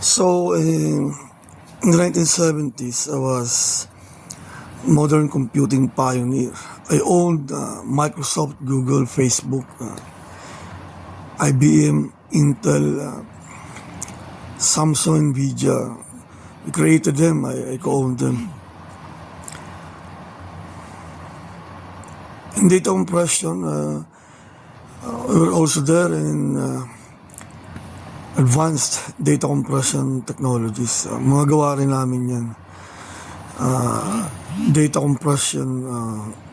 So, in the 1970s, I was modern computing pioneer. I owned Microsoft, Google, Facebook, IBM, Intel, Samsung, Nvidia. We created them. I co-owned them. In data compression, we were also there in advanced data compression technologies. Mga gawa rin namin yan. Data compression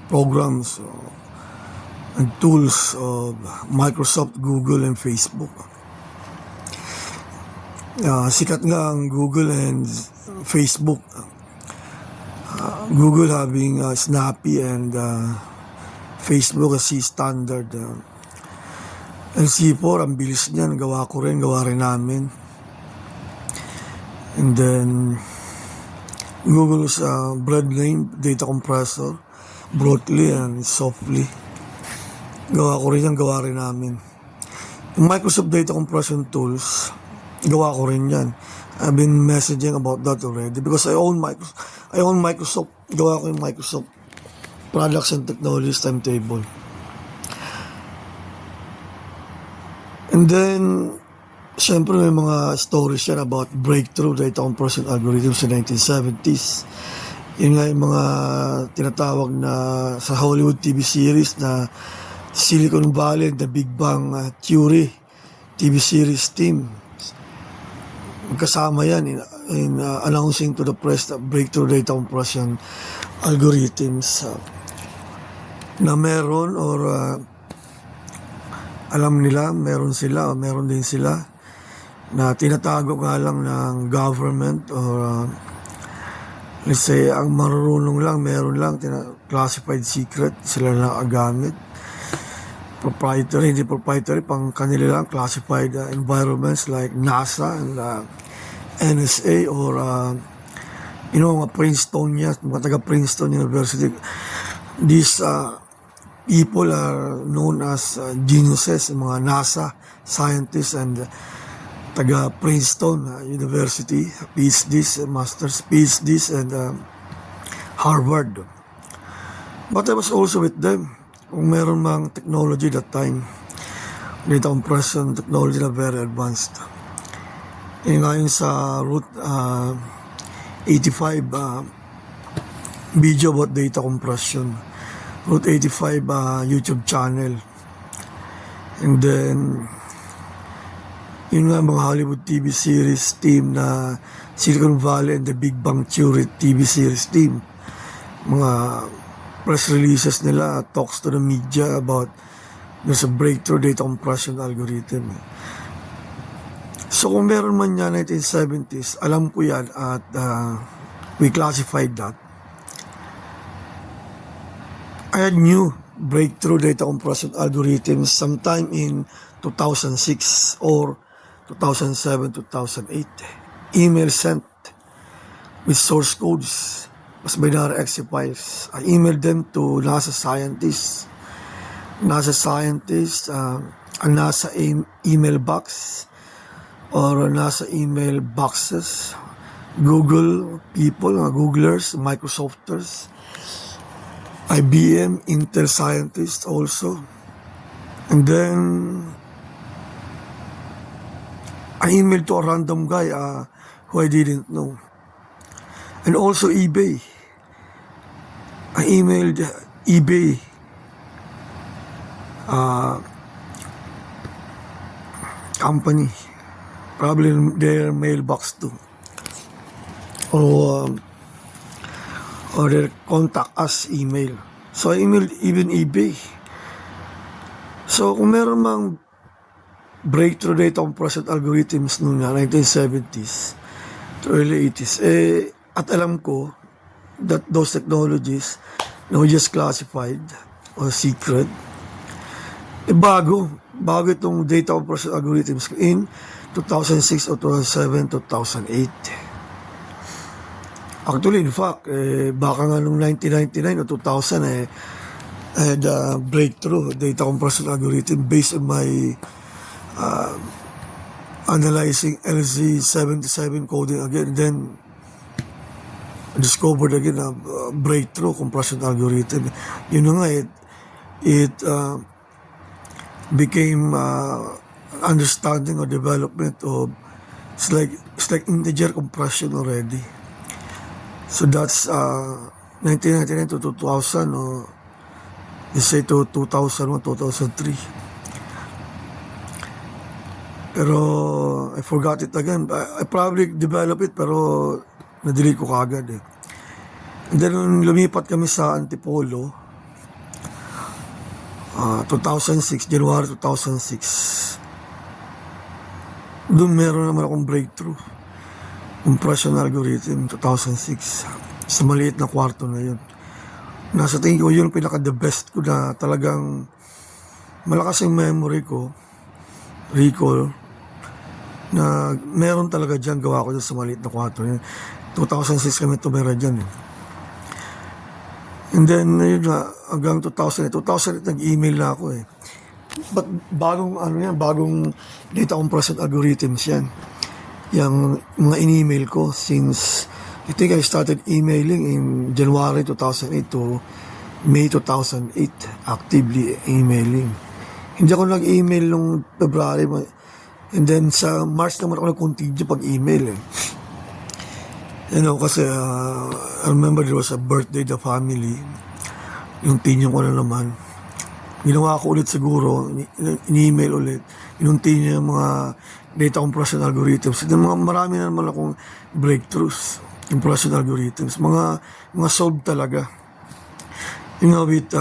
programs and tools of Microsoft, Google, and Facebook. Sikat nga ang Google and Facebook. Google having Snappy and Facebook as standard. Ang C4, ang bilis niyan. Gawa rin namin. And then, Google's brand name, data compressor, broadly and softly. Gawa rin namin. Yung Microsoft data compression tools, gawa ko rin yan. I've been messaging about that already because I own Microsoft. Gawa ko yung Microsoft Products and Technologies timetable. And then, siyempre may mga stories yan about breakthrough data compression algorithms sa 1970s. Yun nga yung mga tinatawag na sa Hollywood TV series na Silicon Valley and the Big Bang Theory TV series team. Magkasama yan in announcing to the press that breakthrough data compression algorithms na meron or alam nila, meron din sila na tinatago nga lang ng government or let's say ang marunong lang, meron lang classified secret, sila lang agamit. Proprietary, hindi proprietary, pang kanila lang classified environments like NASA and NSA or mga Princeton mga taga Princeton University. These people are known as geniuses, mga NASA scientists and taga Princeton University, PhDs, Masters, PhDs, and Harvard. But I was also with them. Kung meron mang technology that time, data compression technology na very advanced. Ngayon sa Route 85 video about data compression. Route 85 YouTube channel. And then, yun nga mga Hollywood TV series team na Silicon Valley and the Big Bang Theory TV series team. Mga press releases nila, talks to the media about there's a breakthrough data compression algorithm. So kung meron man yan 1970s, alam ko yan at we classified that. I had new breakthrough data compression algorithms sometime in 2006 or 2007, 2008. Email sent with source codes as binary exe files. I emailed them to NASA scientists. A NASA email box or NASA email boxes. Google people, Googlers, Microsofters, IBM, Intel scientists also. And then, I emailed to a random guy who I didn't know. And also eBay. I emailed eBay company. Probably their mailbox too. Or their contact us email. So I emailed even eBay. So kung meron mang breakthrough data compression algorithms noon nga, 1970s to early 80s, at alam ko that those technologies na we just classified or secret, bago itong data compression algorithms in 2006 or 2007, 2008. Actually, in fact, baka nga nung 1999 o 2000, I had a breakthrough data compression algorithm based on my analyzing LZ77 coding again, then discovered again a breakthrough compression algorithm. Yun na nga, it became understanding or development of it's like integer compression already. So that's 1999 to 2000, or let's say to 2001, 2003. Pero I forgot it again. I probably developed it, pero na-delete ko kagad eh. And then nung lumipat kami sa Antipolo, 2006, January 2006, doon meron naman akong breakthrough compression algorithm 2006 sa maliit na kwarto na yun. Nasa tingin ko yun pinaka the best ko, na talagang malakas yung memory ko, recall, na meron talaga dyan, gawa ko dyan sa maliit na kwarto yun. 2006 kami tumira dyan eh. And then yun na, hanggang 2008 nag-email na ako eh. But bagong data compression algorithms yan. Yung mga in-email ko since I think I started emailing in January 2008 to May 2008, actively emailing. Hindi ako nag-email nung February, and then sa March naman ako nag-continue pag-email eh. You know, kasi I remember there was a birthday the family, yung tinyo ko na naman. Ginawa ko ulit siguro, in-email ulit, yung tinyo yung mga data compression algorithms. And marami na naman akong breakthroughs, compression algorithms, mga solved talaga. You know, with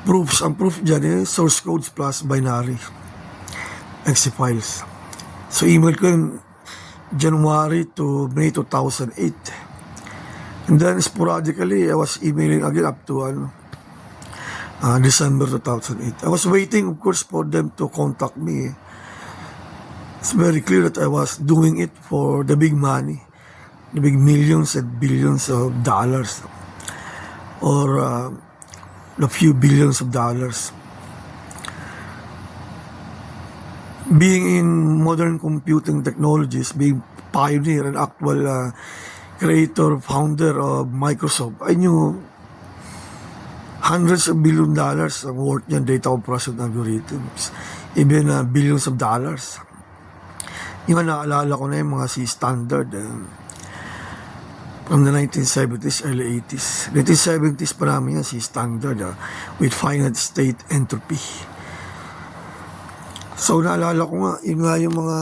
proofs. Ang proof dyan source codes plus binary exe files. So email ko yun January to May 2008. And then sporadically I was emailing again up to December 2008. I was waiting, of course, for them to contact me. It's very clear that I was doing it for the big money, the big millions and billions of dollars, or the few billions of dollars. Being in modern computing technologies, being pioneer and actual creator, founder of Microsoft, I knew hundreds of billion dollars ang worth niyan data compression algorithms, even billions of dollars. Yung naalala ko na yung mga C-standard from the 1970s, early 80s. 1970s pa namin yan, C-standard with finite state entropy. So naalala ko nga, yun nga yung mga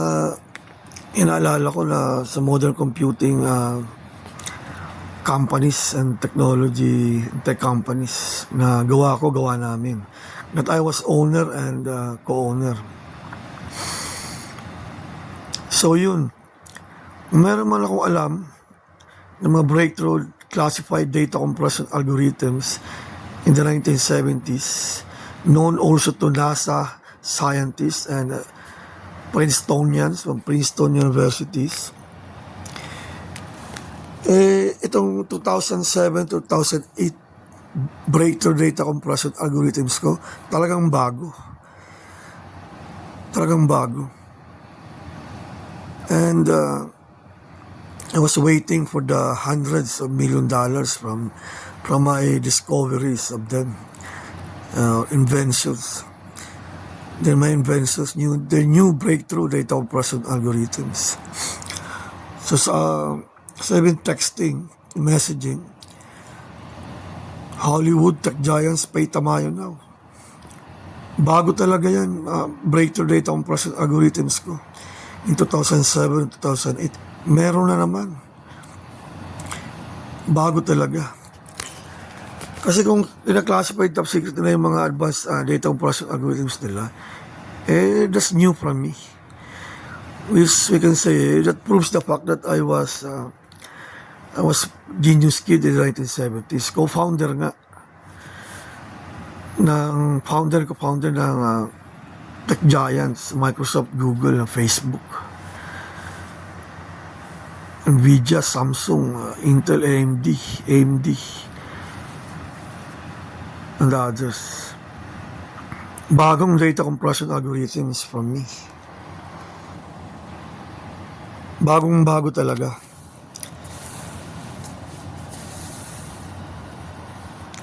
inaalala ko na sa modern computing companies and technology, tech companies na gawa namin. That I was owner and co-owner. So yun, meron man akong alam ng mga breakthrough classified data compression algorithms in the 1970s, known also to NASA scientists and Princetonians from Princeton universities. Itong 2007-2008 breakthrough data compression algorithms ko, talagang bago. And I was waiting for the hundreds of $million from my discoveries of them, inventions. Then my inventions their new breakthrough data compression algorithms. So sa texting, messaging, Hollywood tech giants pay tamayo now. Bago talaga yan, breakthrough data compression algorithms ko. In 2007, 2008, meron na naman. Bago talaga. Kasi kung ina-classified top secret na yung mga advanced data compression algorithms nila, that's new from me. Which we can say that proves the fact that I was genius kid in the 1970s. Co-founder nga ng founder ng tech giants, Microsoft, Google, Facebook, Nvidia, Samsung, Intel, AMD, and others. Bagong data compression algorithms from me. Bagong-bago talaga.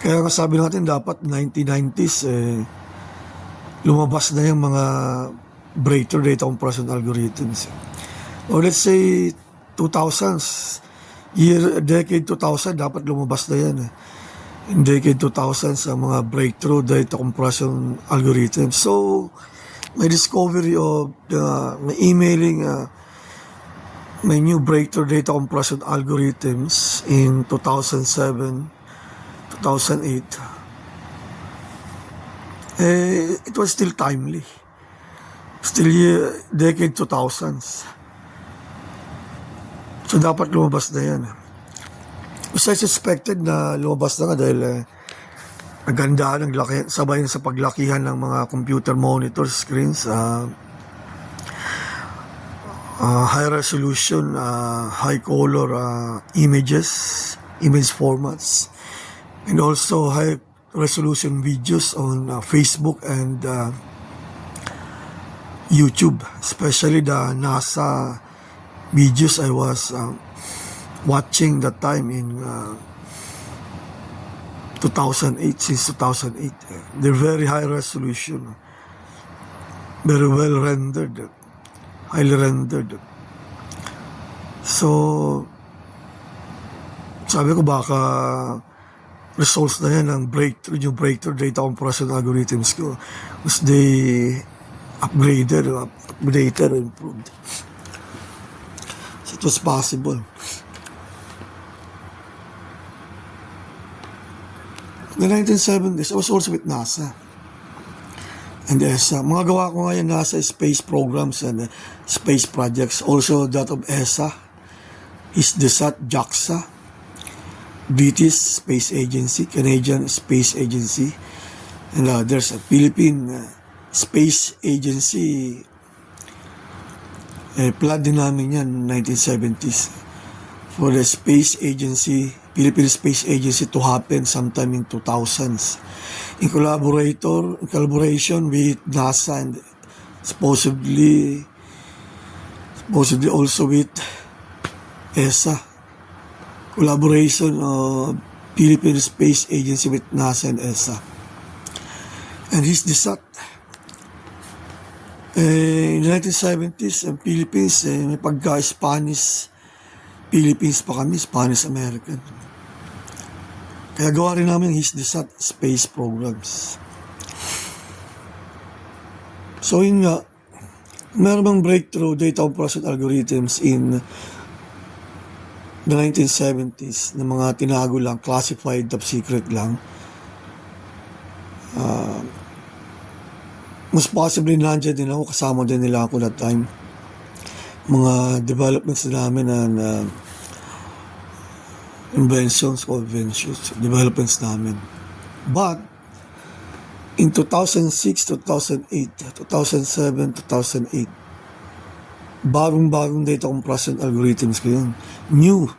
Kaya nga sabi natin dapat 1990s lumabas na yung mga breakthrough data compression algorithms. Or let's say 2000s, decade 2000 dapat lumabas na yan. In decade 2000s ang mga breakthrough data compression algorithms. So may discovery of may emailing may new breakthrough data compression algorithms in 2007, 2008. It was still timely. Still decade 2000s. So dapat lumabas na yan. Mas I suspected na lumabas na nga dahil naganda ng laki, sabay sa paglakihan ng mga computer monitor screens, high resolution, high color image formats, and also high resolution videos on Facebook and YouTube, especially the NASA videos I was watching that time in 2008, since 2008. They're very high resolution, very well rendered, highly rendered. So, sabi ko baka results na yan ng yung breakthrough data compression algorithms ko, because they updated, improved. So it was possible. In the 1970s, I was also with NASA and ESA. Mga gawa ko ngayon NASA space programs and space projects. Also that of ESA, HISDESAT, JAXA, British Space Agency, Canadian Space Agency, and there's a Philippine Space Agency. Plan din namin yan 1970s for the Space Agency, Philippine Space Agency to happen sometime in 2000s in collaboration with NASA and supposedly also with ESA. Collaboration of Philippine Space Agency with NASA and ESA. And HISDESAT. In the 1970s, ang Philippines, may pagka-Spanish Philippines pa kami, Spanish-American. Kaya gawa rin namin HISDESAT space programs. So yun nga, meron bang breakthrough data compression algorithms in the 1970s na mga tinago lang, classified, top secret lang. Most possibly nandiyan din ako, kasama din nila ako that time. Mga developments namin and developments namin. But in 2006, 2008, 2007, 2008, bagong-bagong data compression algorithms ko yun. New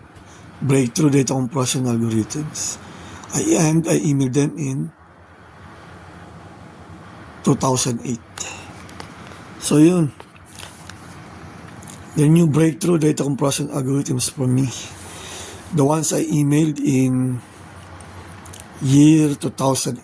breakthrough data compression algorithms. I emailed them in 2008. So yun. The new breakthrough data compression algorithms for me. The ones I emailed in year 2008.